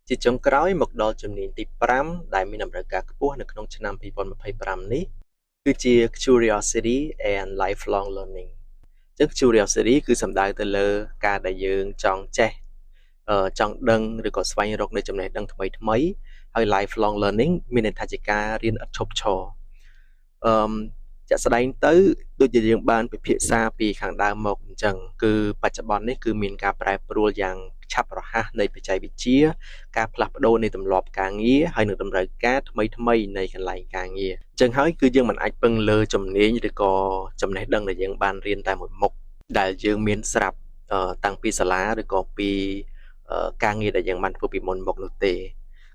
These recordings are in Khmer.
ជាចុងក្រោយមកដល់ជំនាញទី5ដែលមានតម្រូវការខ្ពស់នៅក្នុងឆ្នាំ2025នេះគឺជា Curiosity and Lifelong Learning ចឹង Curiosity គឺសំដៅទៅលើការដែលយើងចង់ចេះចង់ដឹងឬក៏ស្វែងរកនៅចំណេះដឹងថ្មីៗហើយ Lifelong Learning មានន័យថាជាការរៀនឥតឈប់ឈរអឺជាក់ស្ដែងទៅដូចជាយើងបានពិភាក្សាពីខាងដើមមកអញ្ចឹងគឺបច្ចុប្បន្ននេះគឺមានការប្រែប្រួលយ៉ាងឆាប់រហ័សនៃបច្ចេកវិទ្យាការផ្លាស់ប្ដូរនៃទម្លាប់ការងារហើយនឹងតម្រូវការថ្មីៗនៃកន្លែងការងារអញ្ចឹងហើយគឺយើងមិនអាចពឹងលើជំនាញឬក៏ចំណេះដឹងដែលយើងបានរៀនតែមួយមុខដែលយើងមានស្រាប់តាំងពីសាលាឬក៏ពីការងារដែលយើងបានធ្វើពីមុនមកនោះទេ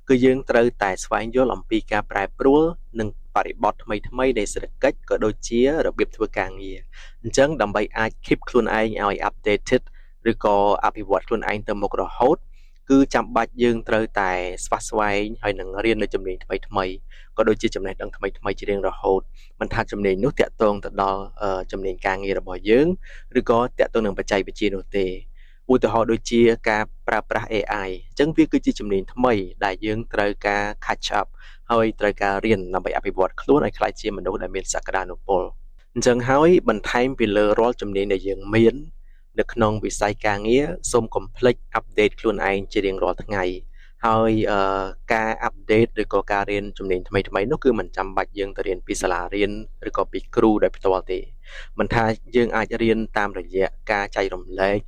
គឺយើងត្រូវតែស្វែងយល់អំពីការប្រែប្រួលនិងបរិបទថ្មីៗនៃសេដ្ឋកិច្ចក៏ដូចជារបៀបធ្វើការងារអញ្ចឹងដើម្បីអាច keep ខ្លួនឯងឲ្យ updated ឬក៏អភិវឌ្ឍខ្លួនឯងទៅមុខរហូតគឺចាំបាច់យើងត្រូវតែស្វះស្វែងហើយនឹងរៀននៅជំនាញថ្មីៗក៏ដូចជាចំណេះដឹងថ្មីៗជារៀងរហូតមិនថាជំនាញនោះតាក់ទងទៅដល់ជំនាញការងាររបស់យើងឬក៏តាក់ទងនឹងបច្ចេកវិទ្យានោះទេឧទាហរណ៍ដូចជាការប្រើប្រាស់ AI អញ្ចឹងវាគឺជាជំនាញថ្មីដែលយើងត្រូវការ catch up ហើយត្រូវការរៀនដើម្បីអភិវឌ្ឍខ្លួនឲ្យក្លាយជាមនុស្សដែលមានសក្តានុពលអញ្ចឹងហើយបន្ថែមពីលើរាល់ជំនាញដែលយើងមាននៅក្នុងវិស័យការងារសូមកុំភ្លេច update ខ្លួនឯងជារៀងរាល់ថ្ងៃហើយការ update ឬក៏ការរៀនជំនាញថ្មីៗនោះគឺមិនចាំបាច់យើងទៅរៀនពីសាលារៀនឬក៏ពីគ្រូដោយផ្ទាល់ទេមិនថាយើងអាចរៀនតាមរយៈការចែករំលែក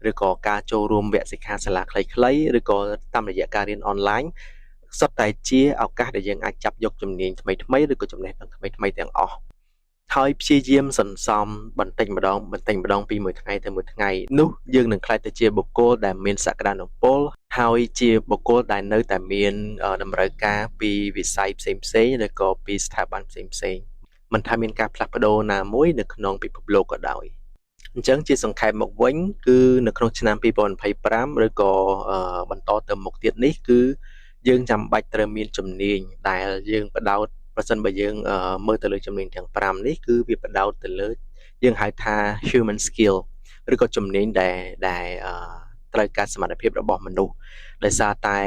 ឬក៏ការចូលរួមវគ្គសិក្ខាសាលាខ្លីៗឬក៏តាមរយៈការរៀនអនឡាញសុទ្ធតែជាឱកាសដែលយើងអាចចាប់យកជំនាញថ្មីៗឬក៏ចំណេះដឹងថ្មីៗទាំងអស់ហើយព្យាយាមសន្សំបន្តិចម្ដងពីមួយថ្ងៃទៅមួយថ្ងៃនោះយើងនឹងក្លាយទៅជាបុគ្គលដែលមានសក្តានុពលហើយជាបុគ្គលដែលនៅតែមានតម្រូវការពីវិស័យផ្សេងៗឬក៏ពីស្ថាប័នផ្សេងៗមិនថាមានការផ្លាស់ប្ដូរណាមួយនៅក្នុងពិភពលោកក៏ដោយអញ្ចឹងជាសង្ខេបមកវិញគឺនៅក្នុងឆ្នាំ2025ឬក៏បន្តទៅមុខទៀតនេះគឺយើងចាំបាច់ត្រូវមានជំនាញដែលយើងផ្ដោតប្រសិនបើយើងមើលទៅលើជំនាញទាំង5នេះគឺវាផ្ដោតទៅលើយើងហៅថា human skill ឬក៏ជំនាញដែលត្រូវការសមត្ថភាពរបស់មនុស្សដោយសារតែ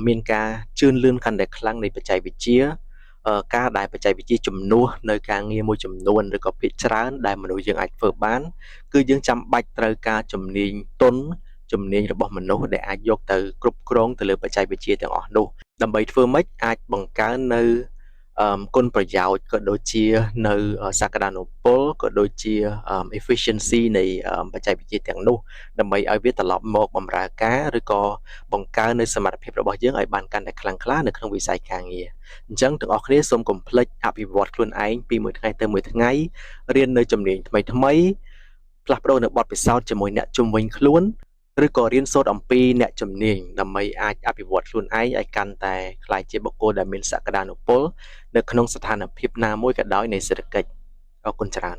មានការជឿនលឿនកាន់តែខ្លាំងនៃបច្ចេកវិទ្យាការដែលបច្ចេកវិទ្យាជំនួសនៅការងារមួយចំនួនឬក៏ភាគច្រើនដែលមនុស្សយើងអាចធ្វើបានគឺយើងចាំបាច់ត្រូវការជំនាញទន់ជំនាញរបស់មនុស្សដែលអាចយកទៅគ្រប់គ្រងទៅលើបច្ចេកវិទ្យាទាំងអស់នោះដើម្បីធ្វើម៉េចអាចបង្កើននៅគុណប្រយោជន៍ក៏ដូចជានៅសក្តានុពលក៏ដូចជា efficiency នៃបច្ចេកវិទ្យាទាំងនោះដើម្បីឲ្យវាត្រឡប់មកបម្រើការឬក៏បង្កើននៅសមត្ថភាពរបស់យើងឲ្យបានកាន់តែខ្លាំងក្លានៅក្នុងវិស័យការងារអញ្ចឹងទាំងអស់គ្នាសូមកុំភ្លេចអភិវឌ្ឍខ្លួនឯងពីមួយថ្ងៃទៅមួយថ្ងៃរៀននៅជំនាញថ្មីៗផ្លាស់ប្ដូរនៅបទពិសោធន៍ជាមួយអ្នកជុំវិញខ្លួនឬក៏រៀនសូត្រអំពីអ្នកជំនាញដើម្បីអាចអភិវឌ្ឍខ្លួនឯងឲ្យកាន់តែក្លាយជាបុគ្គលដែលមានសក្តានុពលនៅក្នុងស្ថានភាពណាមួយក៏ដោយនៃសេដ្ឋកិច្ចអរគុណច្រើន